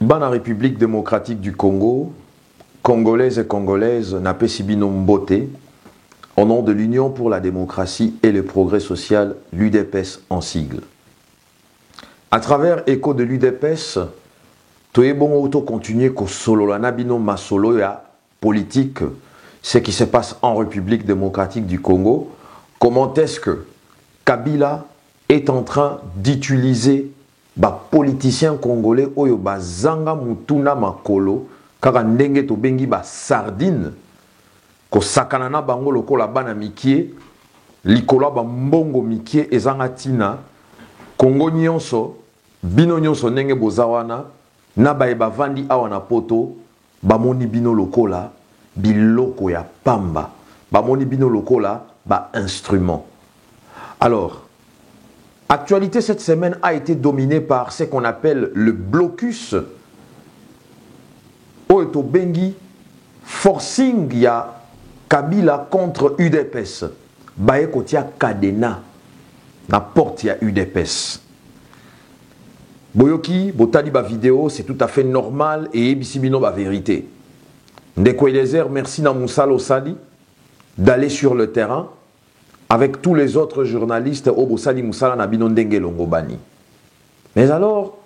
Bana République démocratique du Congo, Congolaises et Congolaises, Napé Sibino Mbote, au nom de l'Union pour la démocratie et le progrès social, l'UDPS en sigle. À travers Écho de l'UDPS, Toye bon auto continuer ko solo la nabino masolo ya politique, ce qui se passe en République démocratique du Congo. Comment est-ce que Kabila est en train d'utiliser ba politicien congolais oyo bazanga mutuna makolo kaka ndenge to bengi ba sardine ko sakana na bango lokola bana mikie likola ba mbongo mikie ezanga tina Kongo nyonso bino nyonso ndenge bozawana na ba vandi awa na poto bamoni bino lokola biloko ya pamba bamoni bino lokola ba instrument. Alors actualité cette semaine a été dominée par ce qu'on appelle le blocus Oeto Bengi forcing ya Kabila contre UDPS. Baye kotia kadena na porte ya UDPS. Boyoki, botali ba vidéo, c'est tout à fait normal et ebisibino ba vérité. Ndeko Eliezer, merci na Moussalo Sali d'aller sur le terrain avec tous les autres journalistes au Bosali Moussala na bino ndenge longobani. Mais alors,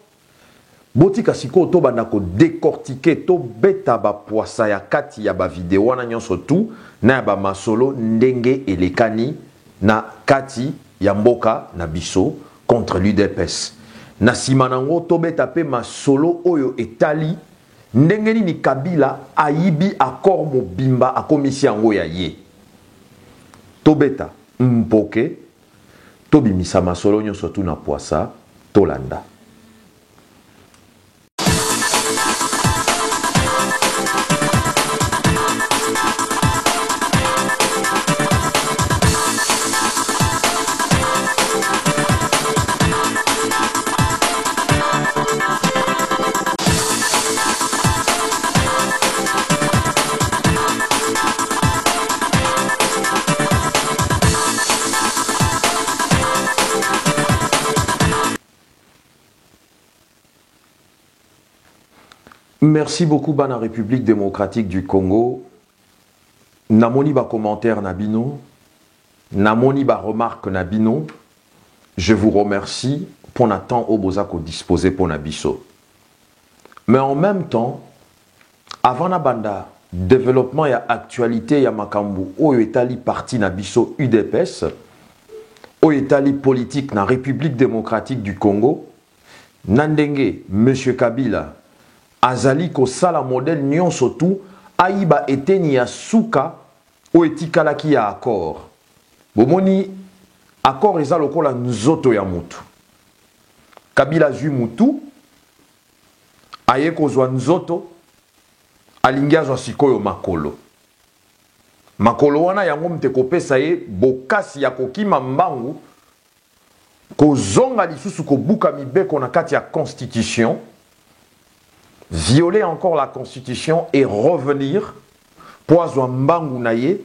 botika siko to bandako décortiquer to beta ba poisa ya kati ya ba vidéo wana nyonso tout na ba masolo ndenge elekani na kati ya mboka na biso contre l'UDPS. Na simanango to beta pe masolo oyo etali ndenge ni Kabila aibi accord mobimba akomisi yango ya ye. To beta mpoke to bimisa masolo nyonso tout na poisa to landa. Merci beaucoup Bana République démocratique du Congo. Namoni ba commentaire nabino, namoni ba remarque nabino. Je vous remercie pour le temps au bozako disposé pour nabiso. Mais en même temps, avant na banda développement et actualité ya makambu o etali parti nabiso UDPS, o etali politique na République démocratique du Congo, nandenge Monsieur Kabila azali ko sala modèle nyonso tout aiba eteni ya suka o etikalaki ya accord. Bomoni accord eza lokola nzoto ya mutu. Kabila zui mutu aye kozwa nzoto alingi azwa sikoyo makolo. Makolo wana yango mte kopesa ye bokasi ya kokima mbangu kozonga lisusu kobuka mibeko na kati ya constitution, violer encore la constitution et revenir pour azwa mbangu na ye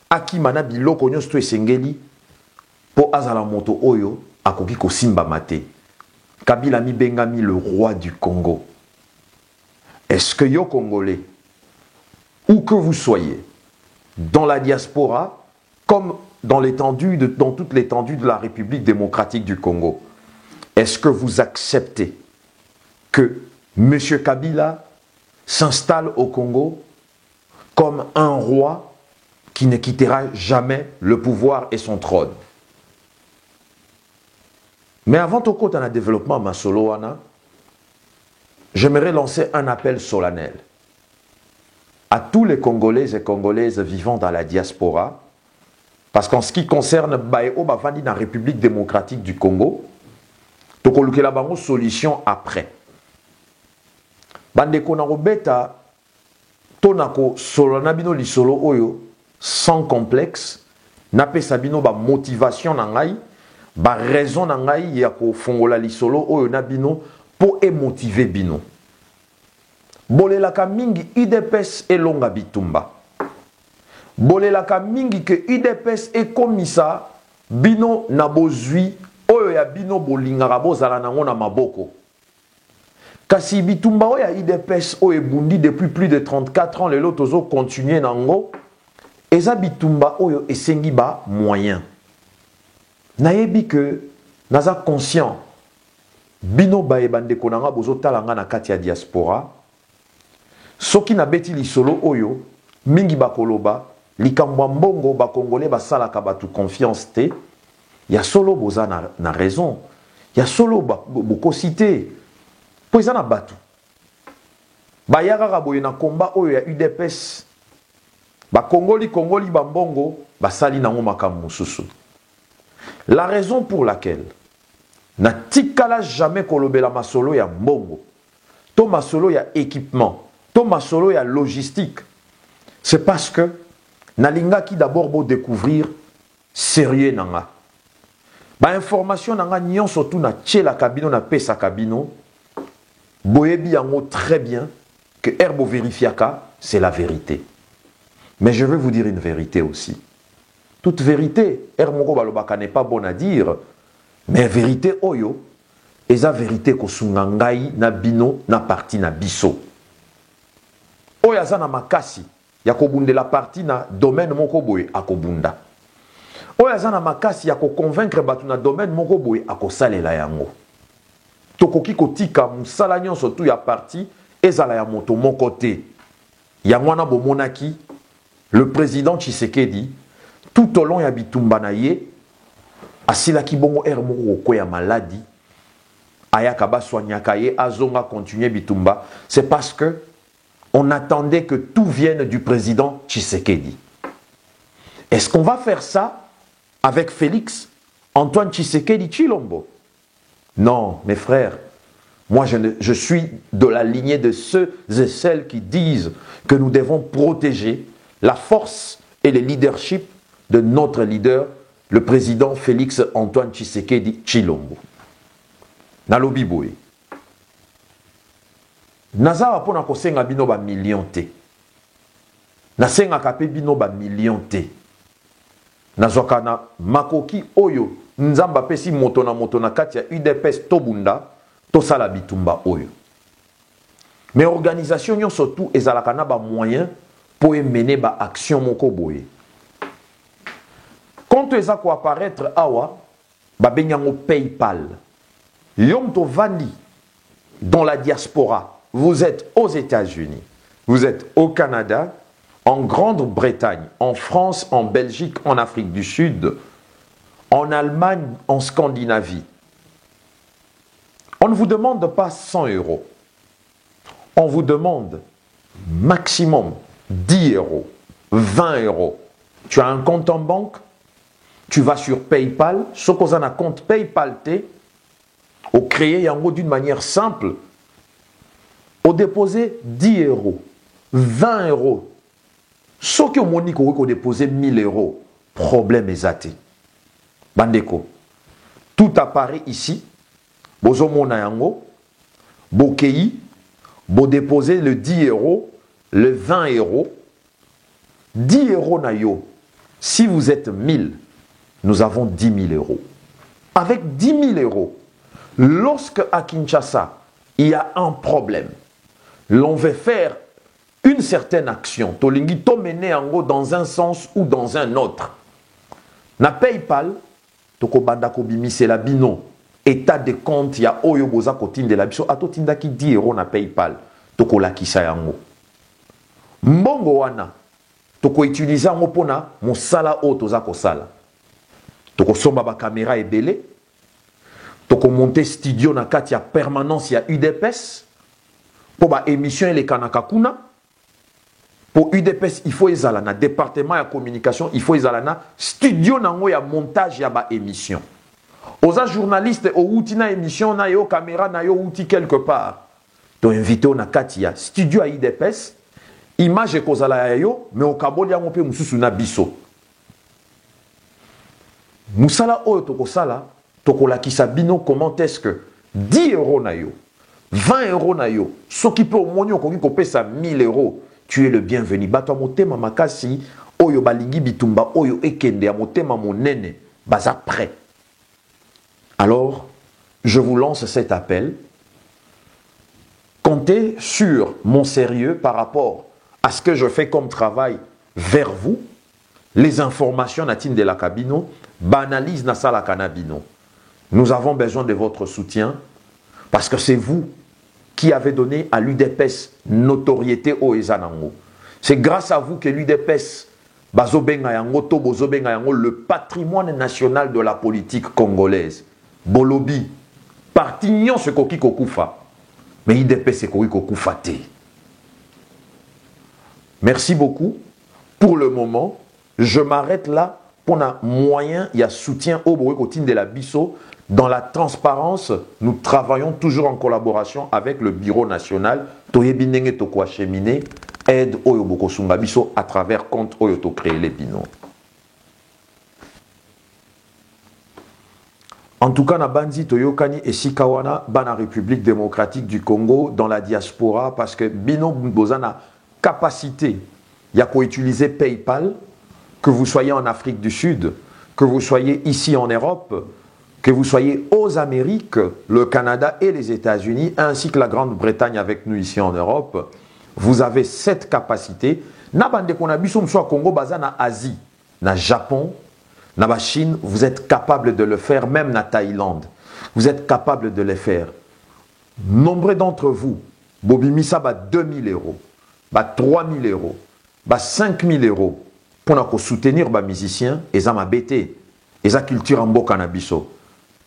akimana biloko nyonso to esengeli po azala moto oyo akoki kosimba mate. Kabila mi bengami le roi du Congo. Est-ce que yo Congolais, où que vous soyez, dans la diaspora, comme dans toute l'étendue de la République démocratique du Congo, est-ce que vous acceptez que M. Kabila s'installe au Congo comme un roi qui ne quittera jamais le pouvoir et son trône? Mais avant tout côté un développement masoloana, j'aimerais lancer un appel solennel à tous les Congolais et Congolaises vivant dans la diaspora, parce qu'en ce qui concerne Baeo Bavandi dans la République démocratique du Congo, tokoluke la bango solution après. Bandeko na robeta tonako solo nabino lisolo oyo sans complexe, nape sabino ba motivation na ngai, ba raison na ngai ya ko fongola lisolo oyo nabino po motiver bino. Bolelaka mingi UDPS elonga bitumba. Bolelaka mingi que UDPS ekomisa bino na bozui oyo ya bino bolingaka bozala nango na maboko. Kasi bitumba oyo ya UDPS oyo ebundi depuis plus de 34 ans, lelo tozo continuer nango. Eza bitumba oyo esengi ba moyen. Nayebi que naza conscient bino ba ebandeko nanga bozo talanga na kati ya diaspora. Soki na beti lisolo oyo mingi bakoloba likambo mbongo ba congolais basalaka batu confiance te. Ya solo boza na raison. Ya solo bokosite. Po eza na batu. Ba yaka boye na komba oyo ya UDPS. Ba Congoli ba mbongo basali nango makambo mususu. La raison pour laquelle na tikala jamais kolobela masolo ya mbongo, to masolo ya équipement, to masolo ya logistique, c'est parce que nalinga ki d'abord bo découvrir sérieux nanga. Ba information nanga nyon surtout na tchela kabino na pesa kabino, boyebi yango très bien que herbo verifiaka, c'est la vérité. Mais je veux vous dire une vérité aussi. Toute vérité, hermoko balobaka n'est pas bon à dire, mais vérité oyo, eza vérité kosunga ngai na bino na parti na biso. Oyo aza na makasi ya kobundela parti na domaine moko boye akobunda. Oyo aza na makasi ya convaincre batu na domaine moko boye akosalela yango. Tokoki kotika musala nyonso tu ya parti ezala ya moto moko te. Yango wana bomonaki le président Tshisekedi tout au long ya bitumba na ye asilaki bongo moko ya maladie ayaka ba soignaka ye azonga continuer bitumba, c'est parce que on attendait que tout vienne du président Tshisekedi. Est-ce qu'on va faire ça avec Félix Antoine Tshisekedi Tshilombo? Non, mes frères, moi je suis de la lignée de ceux et celles qui disent que nous devons protéger la force et le leadership de notre leader, le président Félix Antoine Tshisekedi Tshilombo. Nalobi boye. Nazawa pona kosenga bino ba million te. Nasenga kape bino ba million te. Nazoka na makoki oyo nzamba pesi moto na kati ya UDPS tobunda tosala bitumba oyo. Mais organisation nyon surtout ezalaka na ba moyen pour mener ba action moko boye. Quand eza ko apparaître awa ba benyango PayPal. Yom to vandi dans la diaspora. Vous êtes aux États-Unis, vous êtes au Canada, en Grande-Bretagne, en France, en Belgique, en Afrique du Sud, en Allemagne, en Scandinavie. On ne vous demande pas 100 €. On vous demande maximum 10 €, 20 €. Tu as un compte en banque, tu vas sur PayPal, ce qu'on a un compte PayPal T, au créer yango d'une manière simple, au déposer 10 €, 20 €. Ce qui est au déposer 1000 €, problème est athée. Bandeko, tout apparaît ici, bozo mona yango, bokei, bo déposer le 10 €, le 20 €, 10 € na yo. Si vous êtes 1000, nous avons 10 000 €. Avec 10 000 €, lorsque à Kinshasa, il y a un problème, l'on veut faire une certaine action, tolingi to mener en gros dans un sens ou dans un autre. Na PayPal, toko banda ko bimise la bino, état de compte ya oyo boza kotinde la biso ato tindaki 10 € na PayPal, toko lakisa yango. Mbongo wana, toko utiliser yango pona mosala o toza kosala. Toko somba ba caméra ebele, toko monter studio na kati ya permanence ya UDPS, pour ba émission les kanaka kuna. Pour UDPS, il faut ezala na département ya communication, il faut ezala na studio nango ya montage ya ba émission. Oza journaliste o outi na émission na yo caméra na yo outi quelque part. To invité na kati ya studio ya UDPS, image kozala ya yo, mais o kaboli yango pe mususu na biso. Musala oyo tokosala, tokolakisa bino comment est-ce que 10 € na yo, 20 € na yo, ce qui peut au moins okoki kopesa 1000 €, tu es le bienvenu. Bato motema makasi oyo balingi bitumba oyo ekende ya motema monene baza prêt. Alors, je vous lance cet appel. comptez sur mon sérieux par rapport à ce que je fais comme travail vers vous. Les informations natine de la cabino, banalise na sala canabino. Nous avons besoin de votre soutien parce que c'est vous qui avez donné à l'UDPS notoriété au Ezanango. C'est grâce à vous que l'UDPS le patrimoine national de la politique congolaise. Bolobi, parti nyon se koki kokufa. Mais l'UDPS se koki kokufa te. Merci beaucoup. Pour le moment, je m'arrête là. Pour un moyen, il y a soutien au Bourg de la Bisso. Dans la transparence, nous travaillons toujours en collaboration avec le Bureau national. Toyebinenge Tokwa Cheminé aide Oyo Bokosunga Bisso à travers compte Oyo to créer les Bino. En tout cas, na Banzi Toyokani et Sikawana, Bana République démocratique du Congo, dans la diaspora, parce que Bino Bozana capacité, il y a qu'à utiliser PayPal, que vous soyez en Afrique du Sud, que vous soyez ici en Europe, que vous soyez aux Amériques, le Canada et les États-Unis, ainsi que la Grande-Bretagne avec nous ici en Europe, vous avez cette capacité. Na bande konabiso mso Congo baza na Asie, na Japon, na Chine, vous êtes capable de le faire, même na Thaïlande. Vous êtes capable de le faire. Nombreux d'entre vous, Bobimisa ba 2000 €, ba 3000 €, ba 5000 € pour soutenir les musiciens et les bêtés, et la culture en Bokanabiso.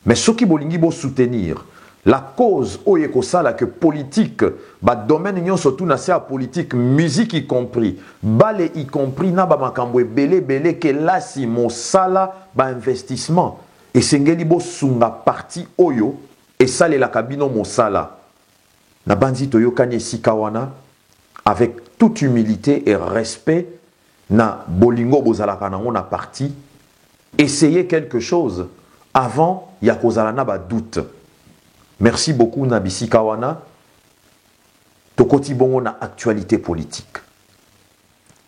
Mais ce qui bolingi bo soutenir, la cause oyekosala que politique, ba domaine nyon surtout na la politique, musique y compris, balé y compris, na ba makambo belé que là si mosala ba investissement et sengeli bo sunga parti oyo et sale la cabino mosala. Na banzi toyokanye sikawana avec toute humilité et respect na bolingo bozalaka nango na parti, essayez quelque chose avant ya kozala na ba doute. Merci beaucoup Nabisi Kawana. Tokoti bongo na actualité politique.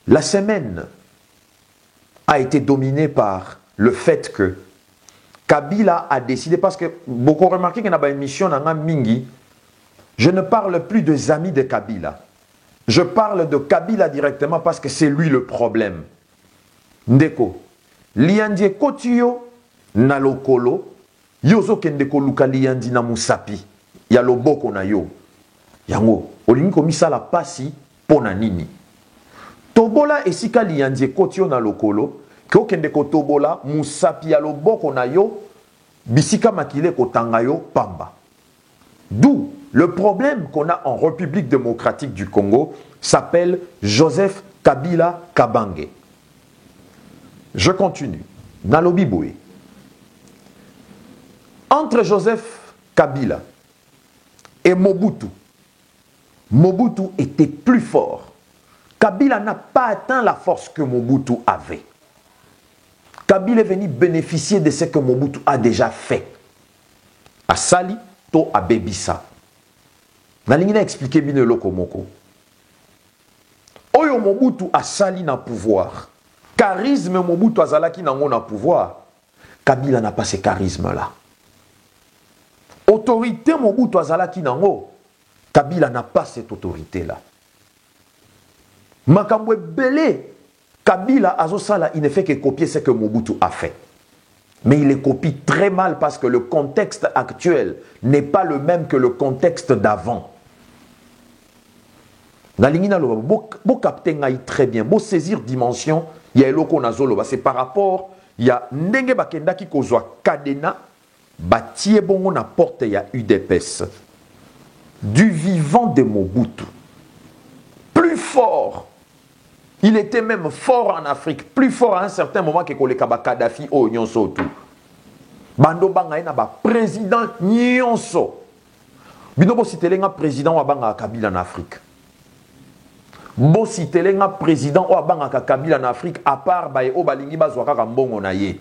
La semaine a été dominée par le fait que Kabila a décidé, parce que beaucoup remarqué qu'il y a une émission dans Mingi, je ne parle plus des amis de Kabila. Je parle de Kabila directement parce que c'est lui le problème. Ndeko, liandie kotiyo na lokolo, yozo kendeko luka liandi na musapi, ya loboko na yo. Yango, olingi komisa la pasi pona nini. Tobola esika liandie kotiyo na lokolo, ke kendeko tobola musapi ya loboko na yo, bisika makile kotanga yo pamba. D'où le problème qu'on a en République démocratique du Congo s'appelle Joseph Kabila Kabange. Je continue. Nalobi Boué. Entre Joseph Kabila et Mobutu, Mobutu était plus fort. Kabila n'a pas atteint la force que Mobutu avait. Kabila est venu bénéficier de ce que Mobutu a déjà fait. À Sali, to à Bebissa. Nalingi na expliquer bien le lokomoko. Oyo Mobutu a sali na pouvoir. Charisme Mobutu azalaki nango na pouvoir. Kabila n'a pas ce charisme là. Autorité Mobutu azalaki nango. Kabila n'a pas cette autorité là. Makambo belé. Kabila azosala, il ne fait que copier ce que Mobutu a fait. Mais il les copie très mal parce que le contexte actuel n'est pas le même que le contexte d'avant. Bo capter très bien, bo saisir dimension, il y a eloko nazoloba, c'est par rapport, il y a ndenge bakenda ki kozwa kadena, batie bongo na porte ya UDPS. Du vivant de Mobutu. Plus fort. Il était même fort en Afrique, plus fort à un certain moment que Kolekaba Kadhafi au Nyonso tout. Bando banga na ba président Nyonso. Binobo sitelenga président wa banga Kabila en Afrique. Bo sitelenga président wa banga Kabila en Afrique à part bae o balingi bazwa kaka mbongo na ye.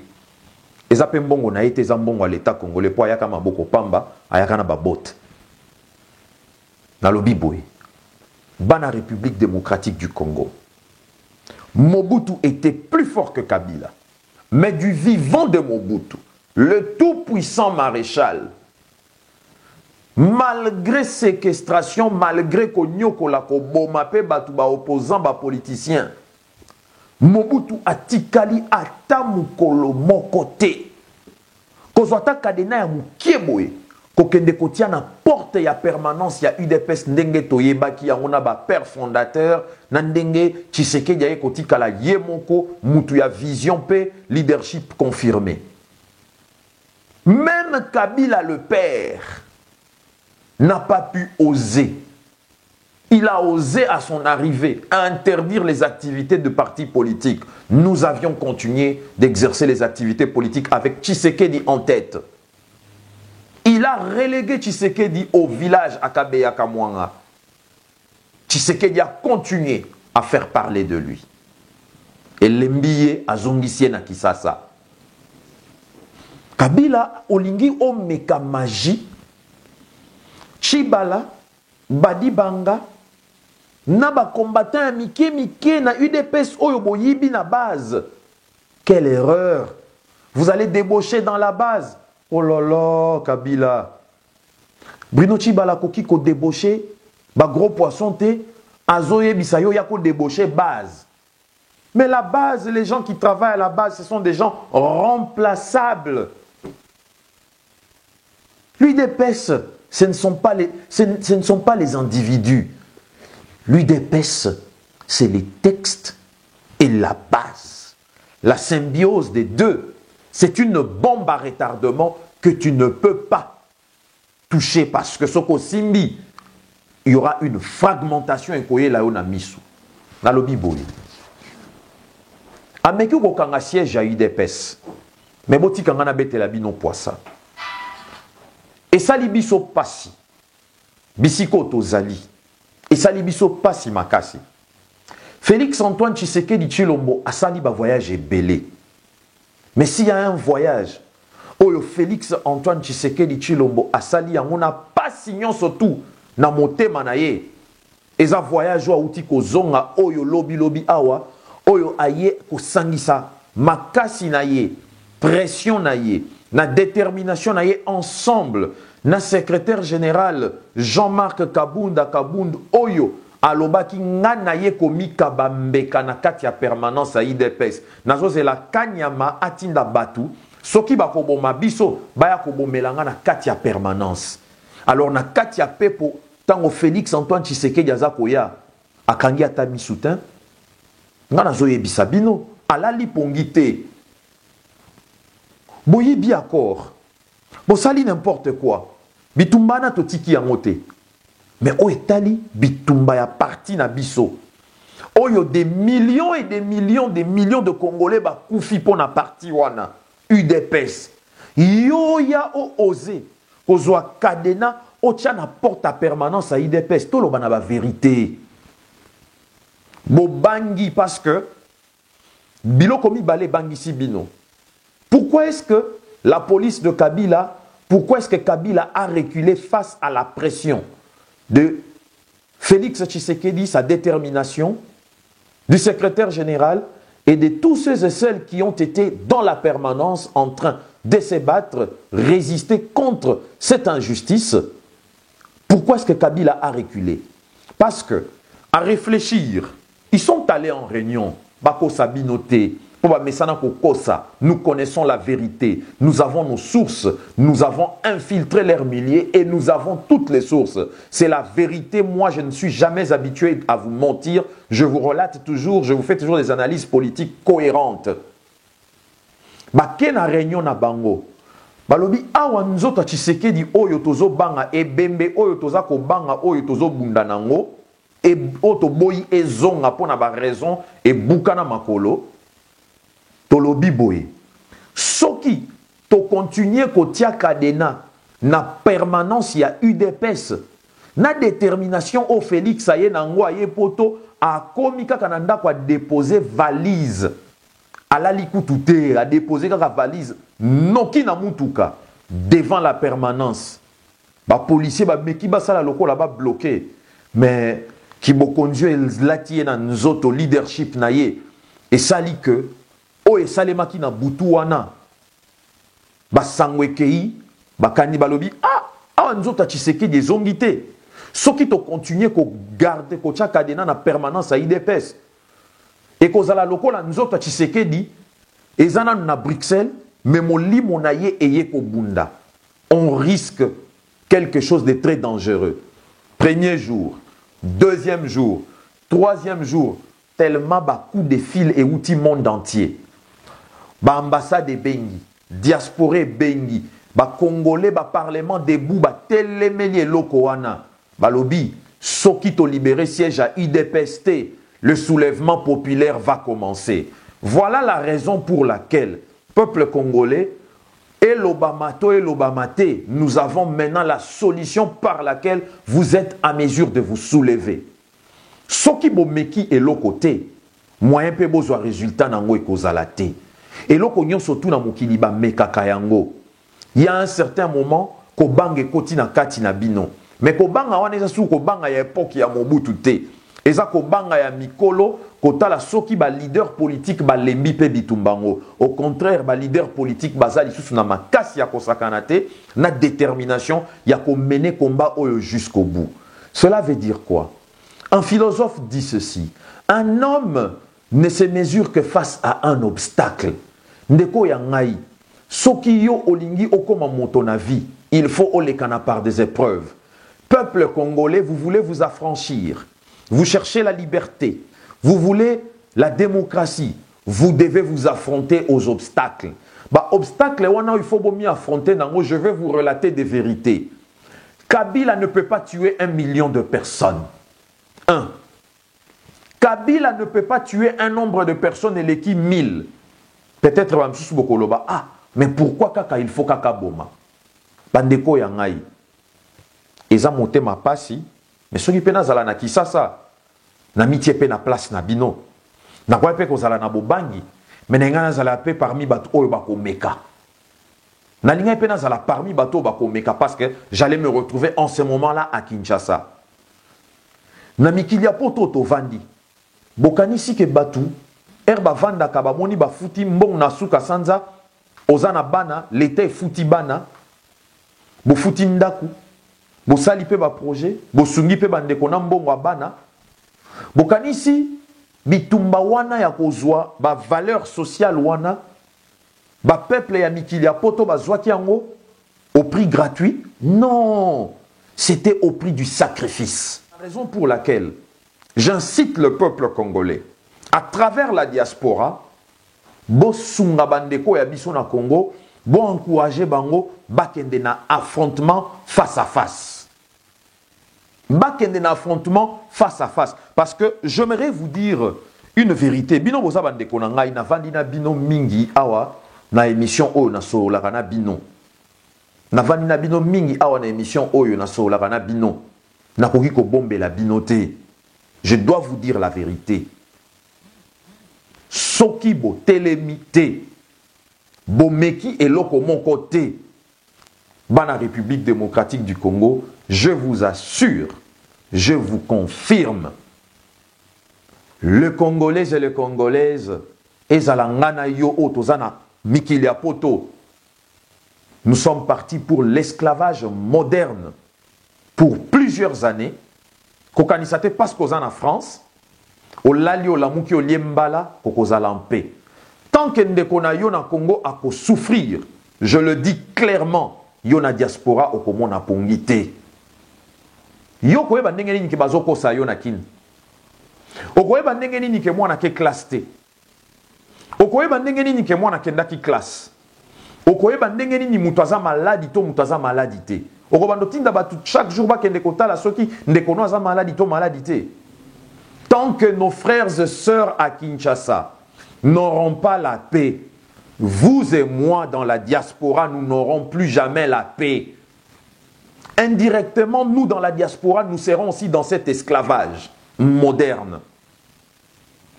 Eza pe mbongo na ye te za mbongo à l'état congolais po ayaka maboko pamba ayaka na ba botte. Na lobi boy. Bana République démocratique du Congo. Mobutu était plus fort que Kabila. Mais du vivant de Mobutu, le tout-puissant maréchal, malgré séquestration, malgré konyokola ko boma pe batu ba opposant ba politicien, Mobutu atikali ata mukolo moko te. Kozwata kadena ya mukieboye kokende kotia na porte ya permanence ya UDPS ndenge toyebaki yango na ba père fondateur na ndenge Tshisekedi aye kotikala ye moko mutu ya vision pe leadership confirmé. Même Kabila le père n'a pas pu oser. Il a osé à son arrivée interdire les activités de partis politiques. Nous avions continué d'exercer les activités politiques avec Tshisekedi en tête. Il a relégué Tshisekedi au village à Kabeya Kamwanga. Tshisekedi a continué à faire parler de lui. Et l'embillé a zongisé na Kisasa. Kabila olingi omeka magie. Chibala, Badibanga, na ba combattant mike na UDPS oyo boyibi na base. Quelle erreur! Vous allez débaucher dans la base. Oh là là, Kabila. Bruno Chibala koki ko débaucher, ba gros poisson te, azoye bisayo ya ko débaucher base. Mais la base, les gens qui travaillent à la base, ce sont des gens remplaçables. L'UDPS, ce ne sont pas les individus. L'UDPS, c'est les textes et la base. La symbiose des deux, c'est une bombe à retardement que tu ne peux pas toucher parce que Soko Simbi, il y aura une fragmentation et là on a mis dans le Biboui. Ameki ko kanga siège à UDPS. Mais boti kanga na bete la bino poissa. Et ça libiso passi. Bisiko tozali. Et ça libiso passi makasi. Félix Antoine Tshisekedi Tshilombo a sali ba voyage belé. Mais s'il y a un voyage, oyo Félix Antoine Tshisekedi Tshilombo a sali yango na passi nyonso tout na motema na ye. Eza voyage wa uti ko zonga oyo lobi awa, oyo aye ko sangisa makasi na ye, pression na ye, na détermination na ye ensemble. Na secrétaire général Jean-Marc Kabunda oyo alobaki ngana ye komi kabambeka na kati ya permanence a IDPS. Nazoze la kanyama atinda batu. Soki bakoboma biso baya kobomelanga na kati ya permanence. Alors na kati ya pepo tango Félix Antoine Tshisekedi azakoya akangi ata misutin. Ngana zoye bisabino alali pongite. Boyi bi accord. Bosali n'importe quoi. Bitumba na totiki yangote. Mais o etali bitumba ya parti na biso. Oyo des millions et des millions de Congolais ba koufi po na parti wana. UDPS. Yo ya o osé. Kozwa kadena o tia na porte à permanence à UDPS. Tolo bana ba vérité. Bo bangi parce que biloko mi balé bangi si bino. Pourquoi est-ce que la police de Kabila, pourquoi est-ce que Kabila a reculé face à la pression de Félix Tshisekedi, sa détermination, du secrétaire général et de tous ceux et celles qui ont été dans la permanence en train de se battre, résister contre cette injustice? Pourquoi est-ce que Kabila a reculé? Parce que, à réfléchir, ils sont allés en réunion, Bako Sabinoté, nous connaissons la vérité, nous avons nos sources, nous avons infiltré leurs milliers et nous avons toutes les sources. C'est la vérité, moi je ne suis jamais habitué à vous mentir, je vous relate toujours, je vous fais toujours des analyses politiques cohérentes. Bakena réunion na bango, balobi awa nzoto Tshisekedi oyo tozo banga ebembe oyo toza ko banga oyo tozo bunda nango e oto boyi ezonga pona ba raison e bukana makolo. Tolobi boye. Soki to continuer kotia kadena na permanence ya UDPS na détermination au Félix aye nango aye poto a komika kananda kwa déposer valise ala likutute a déposer kaka valise noki na mutuka devant la permanence. Ba policier ba meki ba sala lokola ba bloqué mais ki bo conduire latie na nzoto leadership na ye et sali que oye salemaki na butu wana basangwekei bakani balobi ah lokola nzota Tshisekedi ezongi te. Soki to continuer ko garder ko tia kadena na permanence à IDPS. Et kozala lokola nzota Tshisekedi ezana na Bruxelles mais molimo na ye eye ko bunda. On risque quelque chose de très dangereux. Premier jour, deuxième jour, troisième jour, tellement ba coup de fil et outil monde entier. Ba ambassade bengi, diaspora bengi, ba congolais ba parlement debout ba telemeli loko wana. Ba lobby, soki to libérer siège à IDPST, le soulèvement populaire va commencer. Voilà la raison pour laquelle peuple congolais et l'Obamato et l'Obamate, nous avons maintenant la solution par laquelle vous êtes à mesure de vous soulever. Soki bomeki et l'autre côté, moyen pe bozwa résultat nango ekozalate. Et l'autre surtout na mokili ba mekaka yango. Il y a un certain moment ko bange koti na kati na bino. Mais ko banga wana eza su ko banga ya époque ya Mobutu te. Eza ko banga ya mikolo kotala soki ba leader politique ba lembi pe bitumbango. Au contraire ba leader politique bazali susu na makasi ya kosakana te na détermination ya ko mener combat oyo jusqu'au bout. Cela veut dire quoi? Un philosophe dit ceci: un homme ne se mesure que face à un obstacle. Ndeko ya ngai, soki yo olingi okoma moto na vie, il faut olekana par des épreuves. Peuple congolais, vous voulez vous affranchir. Vous cherchez la liberté. Vous voulez la démocratie. Vous devez vous affronter aux obstacles. Bah, obstacle, il faut bien affronter. Je vais vous relater des vérités. Kabila ne peut pas tuer 1 million de personnes. 1. Kabila ne peut pas tuer un nombre de personnes et l'équipe 1000. Peut-être ah, mais pourquoi kaka il faut kaka boma? Bandeko yangai. Eza monté ma pasi, mais soki pena zala na kisasa, na mitie pe na place na bino. Na kwa pe ko zala na bobangi, mais na zala pe parmi bato oyo bako meka. Na linga pe na zala parmi bato bako meka parce que j'allais me retrouver en ce moment-là à Kinshasa. Na mikili ya poto to vandi. Bokanisi ke batu, erba vanda ka ba moni ba futi mbong na suka sanza, ozana bana, l'été futi bana, bo futi ndaku. Bo sali pe ba projet, bo sungi pe bandeko na mbongo bana. Bo kanisi bitumba wana ya kozwa ba valeur sociale wana, ba peuple ya mikili ya poto ba zwaki yango au prix gratuit? Non, c'était au prix du sacrifice. La raison pour laquelle j'incite le peuple congolais à travers la diaspora, bo sunga bandeko ya biso na Congo, bo encourager bango bakende na affrontement face à face. Bakende na affrontement face à face. Parce que j'aimerais vous dire une vérité. Bino boza bandeko na ngai na vandi na bino mingi awa na émission oyo na solaka na bino. Na vandi na bino mingi awa na émission oyo na solaka na bino. Na koki ko bombe la binote. Je dois vous dire la vérité. Soki bo telemite. Bomeki eloko mon côté. Bana République démocratique du Congo, je vous assure, je vous confirme, le Congolais et les Congolaises, ezalangana yo otozana mikilia poto, nous sommes partis pour l'esclavage moderne pour plusieurs années. Kokanisate parce qu'on en France, au lalio la muki o liembala, kokozala en paix. Tant que ndekona yo na Congo a ko souffrir, je le dis clairement, yo na diaspora okomona pongité. Yo koyeba ndenge nini ke bazoko sa yo na kin. Okoyeba ndenge nini ke mwana ke classe te. Okoyeba ndenge nini ke mwana ke ndaki classe. Okoyeba ndenge nini mutu aza maladi to mutu aza maladi te. Okobando tinda batu chaque jour ba kende kotala soki ndekono aza maladi to maladi te. Tant que nos frères et sœurs à Kinshasa n'auront pas la paix, vous et moi dans la diaspora, nous n'aurons plus jamais la paix. Indirectement, nous dans la diaspora, nous serons aussi dans cet esclavage moderne.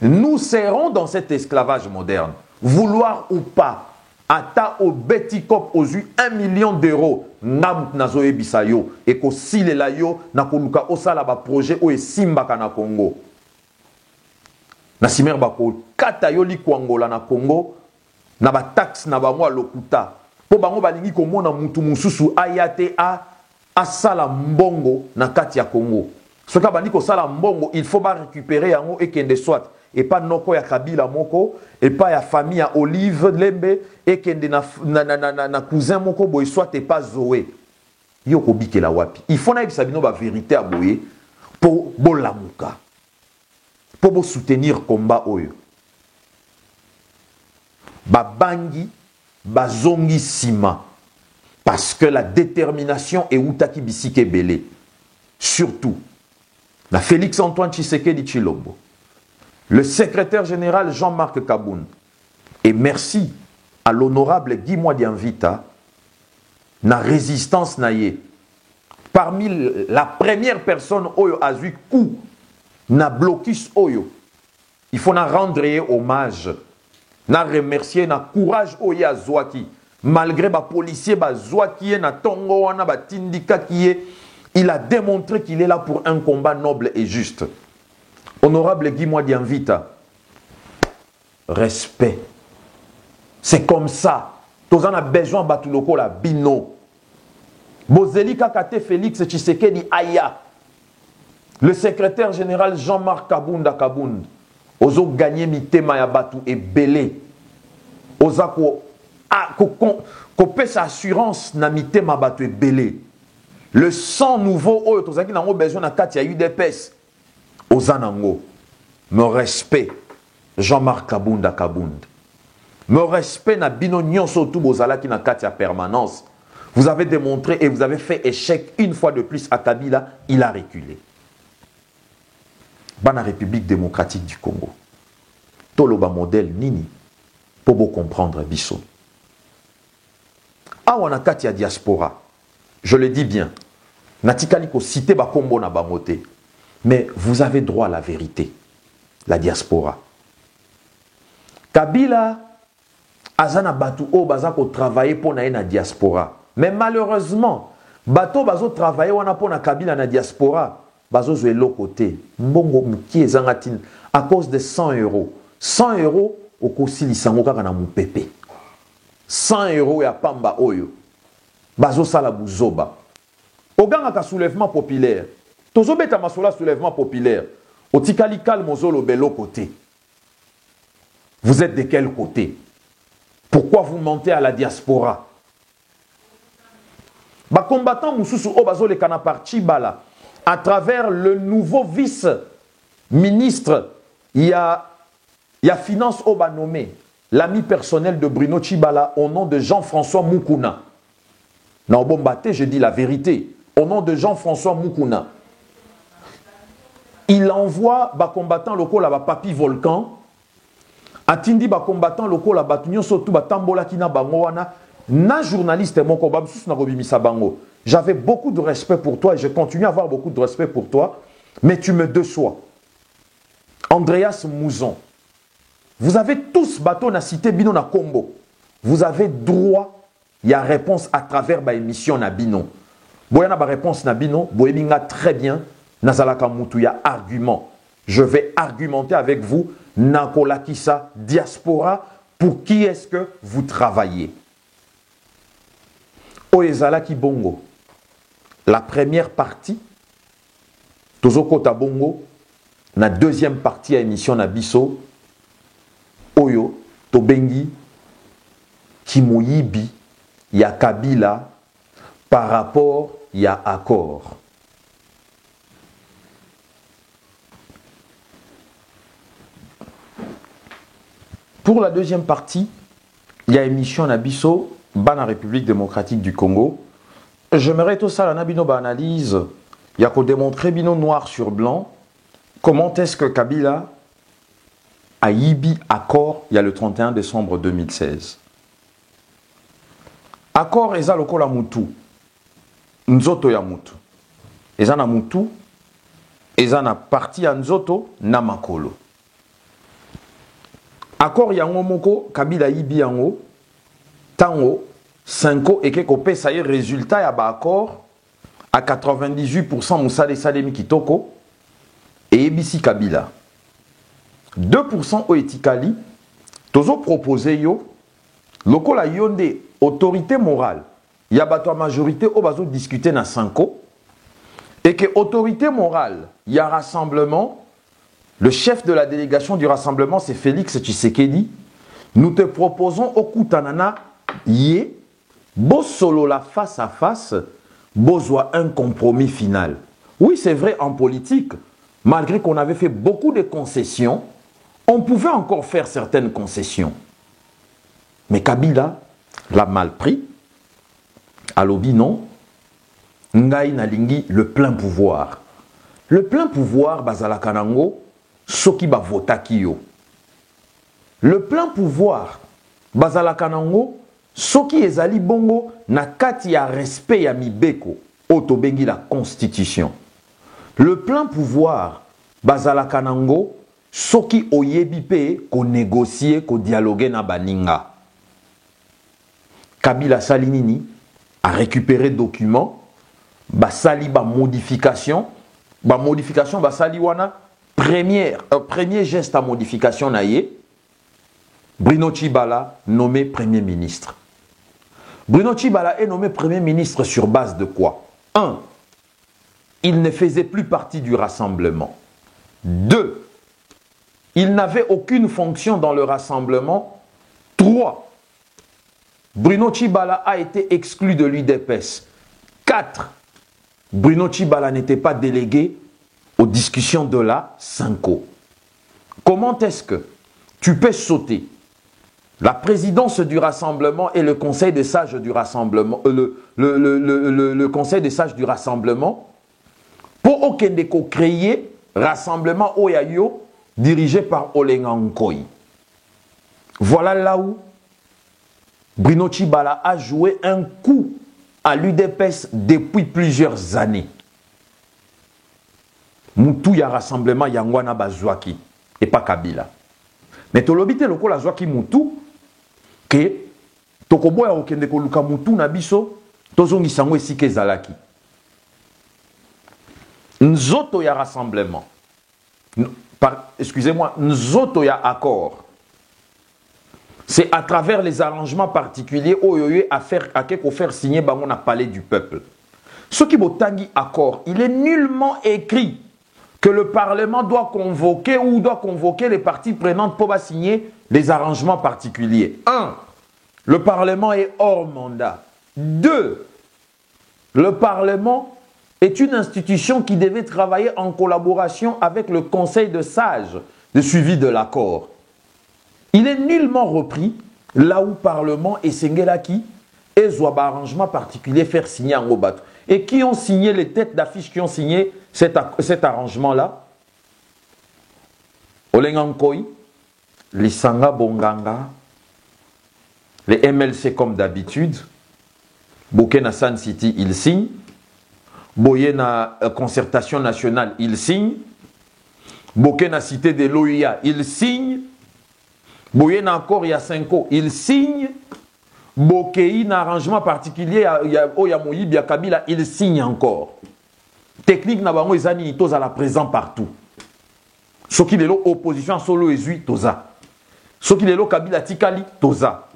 Nous serons dans cet esclavage moderne. Vouloir ou pas, ata au betikop aux 1 million d'euros, nam nazoe bisayo, et ko sile la yo, na koluka osala ba projet o esimba kana Congo. Na simer bako kata yo li Angola na Congo, na ba taxe na bango lokuta. Po bango balingi komona mutu mususu ayate a asala mbongo na kati ya Congo. Ce ka bandi ko sala mbongo, il faut ba récupérer yango et kende soit et pas noko ya Kabila moko et pas ya famille ya Olive Lembe et kende na cousin moko boy soit et pas Zoé. Yo ko bikela wapi. Il faut na bisabino ba vérité a boye pour bolamuka. Pour soutenir combat oyo. Ba bangi ba zongi sima parce que la détermination est outaki bisike belé. Surtout la Félix Antoine Tshisekedi Tshilombo, le secrétaire général Jean-Marc Kaboun, et merci à l'honorable Guy Mwadianvita, na résistance naïe. Parmi la première personne oyo a eu coup, na blocus oyo, il faut na rendre hommage, na remercier, na courage oyo a Zouaki, malgré ba policier ba Zouaki na tongo wana ba tindika qui il a démontré qu'il est là pour un combat noble et juste. Honorable Guy Mwadianvita, respect. C'est comme ça. Tous en a besoin batuloko la bino. Bozeli Kakate Félix Tshisekedi Aya. Le secrétaire général Jean-Marc Kabunda Kabound. Ozo gagné mitema ya batu et belé. Oza ko pèse assurance na mitema batu et belé. Le sang nouveau, oh, tozaki nango besoin na kati ya UDPS. Ozanango. Me respect, Jean-Marc Kabunda Kabound. Me respect na bino nyonso tout bozalaki na kati ya permanence. Vous avez démontré et vous avez fait échec une fois de plus à Kabila, il a reculé. Bana République démocratique du Congo. Toloba modèle nini pour vous comprendre biso. Awa na kati ya diaspora. Je le dis bien. Natikali ko cité ba kombo na bangote. Mais vous avez droit à la vérité. La diaspora. Kabila azana batu o bazako travailler pour na diaspora. Mais malheureusement, bato bazo travailler wana pour na Kabila na diaspora. Bazo zwe lo côté. Mbongo muki ezangatine à cause de 100 euros. 100 euros au kosi lisango kaka na mupepe. 100 euros ya pamba oyo. Bazo sala buzoba. Oganga ka soulèvement populaire. Tozo beta masola soulèvement populaire. Otikali calme zolo belo côté. Vous êtes de quel côté? Pourquoi vous montez à la diaspora? Ba combattant mususu o bazo le kana parti bala à travers le nouveau vice-ministre il y a finance au nommé l'ami personnel de Bruno Chibala au nom de Jean-François Moukouna. Non, bon, je dis la vérité. Au nom de Jean-François Moukouna. Il envoie les combattants locaux là, Papi Volcan. Atindi les combattants locaux là, surtout Tambola Kina Bangoana. Na journaliste mon combat, j'avais beaucoup de respect pour toi et je continue à avoir beaucoup de respect pour toi, mais tu me déçois. Andreas Mouzon. Vous avez tous bateau na cité Bino na Combo. Vous avez droit. Il y a réponse à travers ma émission Nabino. Boyana ba réponse Nabino, boyebinga très bien. Nazalaka mutu ya argument. Je vais argumenter avec vous. Nakola Kisa diaspora. Pour qui est-ce que vous travaillez? Oezalaki Bongo. La première partie. Tozoko Tabongo. La deuxième partie à émission Nabiso. Oyo. Tobengi. Kimoyibi. Il y a Kabila, par rapport, il y a accord. Pour la deuxième partie, il y a émission Nabiso, Bana République démocratique du Congo. J'aimerais tout ça, la Nabino analyse, il y a qu'à démontrer bino noir sur blanc, comment est-ce que Kabila a yibi accord, il y a le 31 décembre 2016. Accord eza lokola mutu. Nzoto ya mutu. Eza na mutu. Eza na parti ya nzoto na makolo. Accord yango moko Kabila yibi yango. Tango 5 eke kopesa ye résultat ya ba accord à 98% musale salemi kitoko et ebisi Kabila. 2% o etikali tozo proposer yo lokola yonde autorité morale il y a une majorité où on discuter dans Sanko et que autorité morale, il y a rassemblement. Le chef de la délégation du rassemblement, c'est Félix Tshisekedi. Nous te proposons au Koutanana, yé, beau solo la face à face, besoin un compromis final. Oui, c'est vrai, en politique, malgré qu'on avait fait beaucoup de concessions, on pouvait encore faire certaines concessions. Mais Kabila l'a mal pris. Alobi non. Ngai nalingi le plein pouvoir. Le plein pouvoir, bazala kanango, soki ba votaki yo. Le plein pouvoir, bazala kanango, soki ezali bongo na kati ya respect ya mibeko, otobengi la constitution. Le plein pouvoir, bazala kanango, soki oyebi pe ko négocier, ko dialoguer na baninga. Kabila Salinini a récupéré documents, basali ba modification, basali wana premier geste à modification naie. Bruno Tshibala nommé Premier ministre. Bruno Tshibala est nommé Premier ministre sur base de quoi? 1. Il ne faisait plus partie du rassemblement. 2. Il n'avait aucune fonction dans le rassemblement. 3. Bruno Tshibala a été exclu de l'UDPS. 4. Bruno Tshibala n'était pas délégué aux discussions de la Sanko. Comment est-ce que tu peux sauter la présidence du rassemblement et le conseil des sages du rassemblement, le conseil des sages du rassemblement, pour Okendeko créer rassemblement Oyayo dirigé par Olenga Nkoyi. Voilà là où Bruno Tshibala a joué un coup à l'UDPS depuis plusieurs années. Moutou ya rassemblement Yangwana Bazouaki et pas Kabila. Mais tolobite loko la Zouaki Moutou que tokoboya okendeko luka Moutou na biso tozongi sango esike zalaki. Nzoto ya rassemblement. Excusez-moi, nzoto ya accord. C'est à travers les arrangements particuliers à faire signer bango na palais du peuple. Ce qui botangi accord, il est nullement écrit que le Parlement doit convoquer les parties prenantes pour signer les arrangements particuliers. 1. Le Parlement est hors mandat. 2. Le Parlement est une institution qui devait travailler en collaboration avec le Conseil de sages de suivi de l'accord. Il est nullement repris là où Parlement et Sengelaki et Zouaba arrangement particulier faire signer en Obat. Et qui ont signé les têtes d'affiche qui ont signé cet arrangement-là? Olenga Nkoyi, les Sanga Bonganga, les MLC comme d'habitude, Bokena San City, ils signent, Boyena Concertation Nationale, ils signent, Bokena Cité de l'OIA, ils signent, Boyena encore Yasenko, ils signent, Bokei na arrangement particulier Oyamoyi Biakabila, ils signent encore. Technique na bango ezani toza la présent partout. Ce qui est l'opposition solo ezui toza. Ce qui est le Kabila Tikali toza.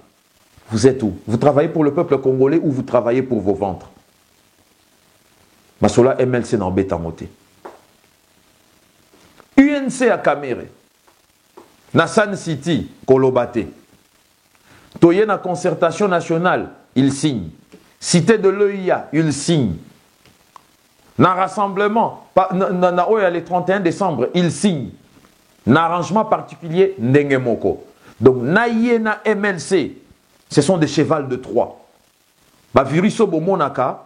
Vous êtes où? Vous travaillez pour le peuple congolais ou vous travaillez pour vos ventres? Masola MLC dans Betamoté. UNC à Kamere. Nassan City, Kolobate. Toye na concertation nationale, il signe. Cité de l'EIA, il signe. Na rassemblement, le 31 décembre, il signe. Na arrangement particulier, Nengemoko. Donc, Naye na MLC, ce sont des chevals de Troie. Ba viriso bomonaka,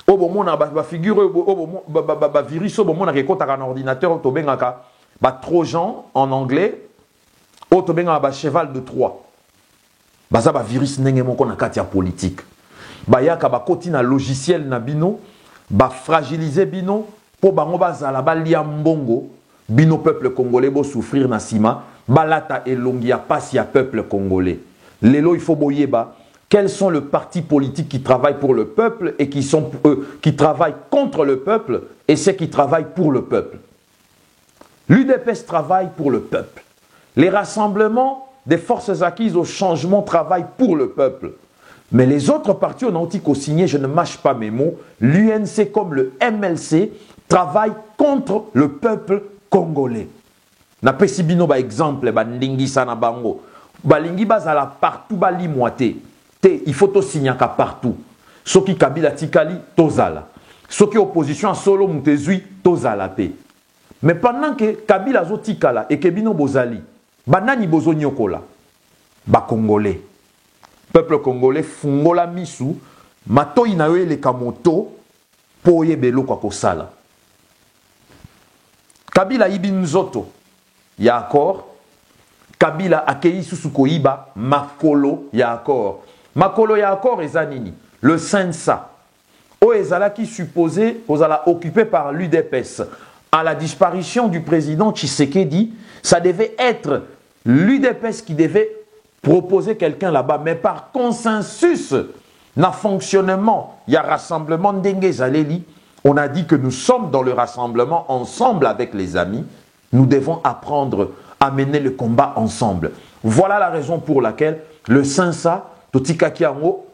obomona ba figure ba viriso bomonaka kotaka na ordinateur tobengaka ba trojan en anglais, otobenga ba cheval de Troie. Baza ba virus nengemoko na kati ya politique. Ba yaka ba koti na logiciel na bino, ba fragiliser bino po bango bazala ba lia mbongo, bino peuple congolais bo souffrir na sima, balata elongi ya pasi ya peuple congolais. Lelo il faut boyeba quels sont les partis politiques qui travaillent pour le peuple et qui travaillent contre le peuple et ceux qui travaillent pour le peuple. L'UDPS travaille pour le peuple. Les rassemblements des forces acquises au changement travaillent pour le peuple. Mais les autres partis ont signé, je ne mâche pas mes mots, l'UNC comme le MLC travaillent contre le peuple congolais. Na pesi bino ba exemple ba ndingi sana bango. Ba lingi bazala partout ba limwate. Te il faut to signaka partout. Soki Kabila tikali tozala. Soki opposition solo mutezui tozala pe. Mais pendant que Kabila zo tikala et que bino bozali, banani bozo nyokola. Ba congolais. Peuple congolais fungola misu mato inawe le kamoto poye belo kwa kosala. Kabila ibinzoto ya accord. Kabila akei susu koiba makolo ya accord. Makolo ya accord ezanini le Sensa. O ezala qui supposé ozala occupé par l'UDPS. À la disparition du président Tshisekedi, ça devait être l'UDPS qui devait proposer quelqu'un là-bas, mais par consensus, na fonctionnement, il y a rassemblement d'Engue Zaleli. On a dit que nous sommes dans le rassemblement ensemble avec les amis. Nous devons apprendre à mener le combat ensemble. Voilà la raison pour laquelle le Sensa, Totika Kiango,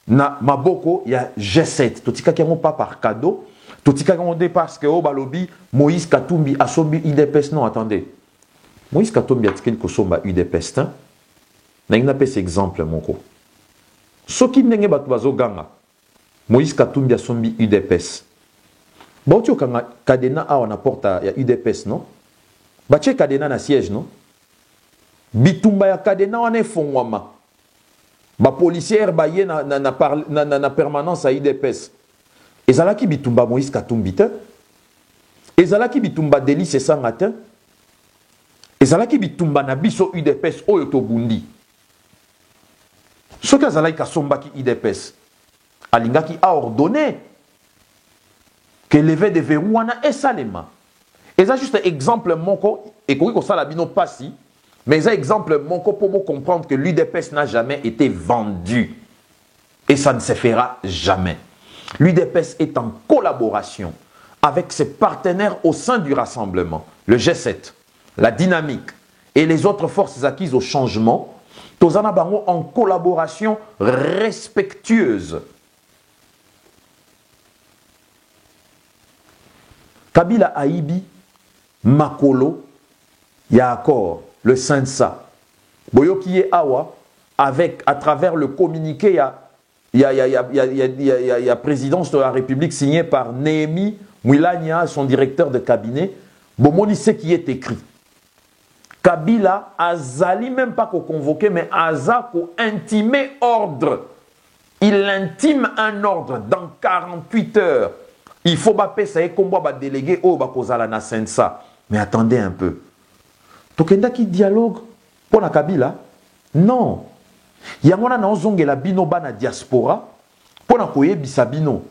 na Maboko, il y a G7. Totika Kiango pas par cadeau. Totika Kiango parce que au Balobi, Moïse Katumbi a sombi UDPS. Non, attendez. Moïse Katumbi a dit que somba UDPS. N'a pas cet exemple, mon co. Ce qui n'est pas bazo ganga. Moïse Katumbi a sombi UDPS. Bon, tu as Kadena a on apporte à UDPS, non? Bache Kadena na siège, non? Bitumba ya Kadena on est fongwama. Ba policière baye na permanence à UDPS. Ezalaki bitumba Moïse Katumbi te. Ezalaki bitumba Délice Sangate. Ezalaki bitumba na biso UDPS oyo to bundi. Ce que Zalaï Kassombaki IDPS, Alingaki a ordonné que lever des verrous et salema. Et ça juste exemple monko et que ça la bino passi, mais ça exemple monko pour comprendre que l'UDPS n'a jamais été vendu et ça ne se fera jamais. L'UDPS est en collaboration avec ses partenaires au sein du rassemblement, le G7, la dynamique et les autres forces acquises au changement. Tozana bango en collaboration respectueuse. Kabila Aibi, Makolo, ya accord, le Sensa. Boyokiye Awa, avec, à travers le communiqué, il y a présidence de la République signée par Néhémie Mwilania, son directeur de cabinet. Bomoni sait qui est écrit. Kabila azali même pas qu'on convoqué, mais aza qu'on intimé ordre. Il intime un ordre dans 48 heures. Il faut bapé ça et combo ba délégué au bakozala na sensa. Mais attendez un peu. Tokenda qui dialogue pour la Kabila? Non. Yangona na ozonge la bino ba na diaspora pour na koye bisabino.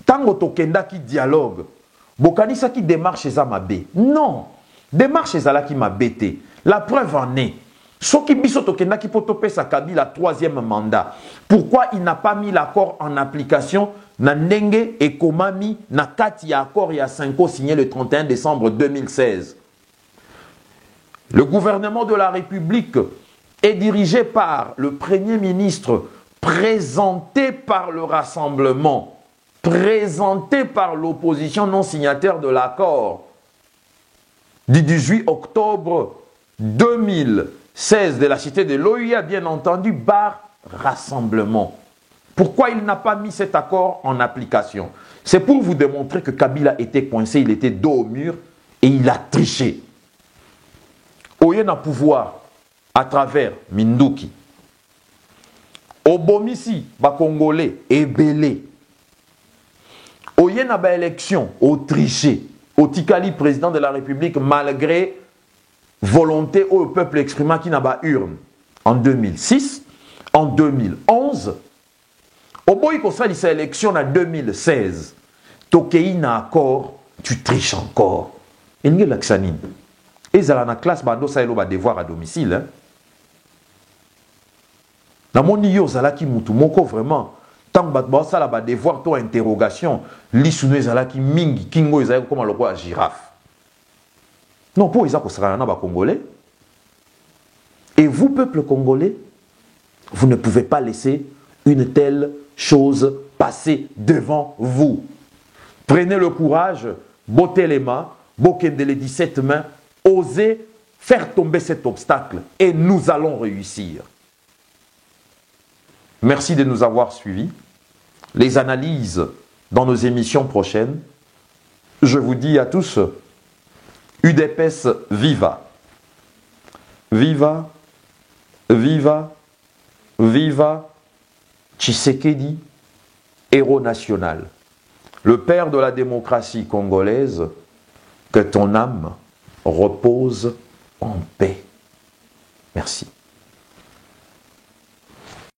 Tango tokenda qui dialogue. Bokanisa qui démarche za mabe. Non. Démarche za qui m'a bêté. La preuve en est. Soki biso tokenda ki potope sa Kabila troisième mandat. Pourquoi il n'a pas mis l'accord en application na ndenge et komami na kati ya accord ya 5 signé le 31 décembre 2016. Le gouvernement de la République est dirigé par le Premier ministre présenté par le Rassemblement, présenté par l'opposition non signataire de l'accord du 18 octobre 2016 de la cité de l'OUA, bien entendu, par Rassemblement. Pourquoi il n'a pas mis cet accord en application? C'est pour vous démontrer que Kabila était coincé, il était dos au mur et il a triché. Oye na pouvoir à travers Minduki. Obomisi, ba Congolais, ebélé. Oye na ba élection, au triché. Au Tikali, président de la République, malgré volonté au peuple exprimant qui n'a pas urne. En 2006, en 2011, au boy qu'on s'est dit cette élection en 2016, Tokei na accord, tu triches encore. Et n'y a l'axanine. Et ça la classe bando ça va devoir à domicile. Dans mon yo zala ki mutu moko vraiment tant que ça va devoir ton interrogation lisune zala ki mingi kingo zala comme le roi girafe. Non pour ça ko sera na ba congolais. Et vous peuple congolais, vous ne pouvez pas laisser une telle chose passer devant vous. Prenez le courage, bottez les mains, bokende les 17 mains, osez faire tomber cet obstacle et nous allons réussir. Merci de nous avoir suivis. Les analyses dans nos émissions prochaines. Je vous dis à tous, UDPS viva! Viva! Viva! Viva! Tshisekedi, héros national. Le père de la démocratie congolaise, que ton âme repose en paix. Merci.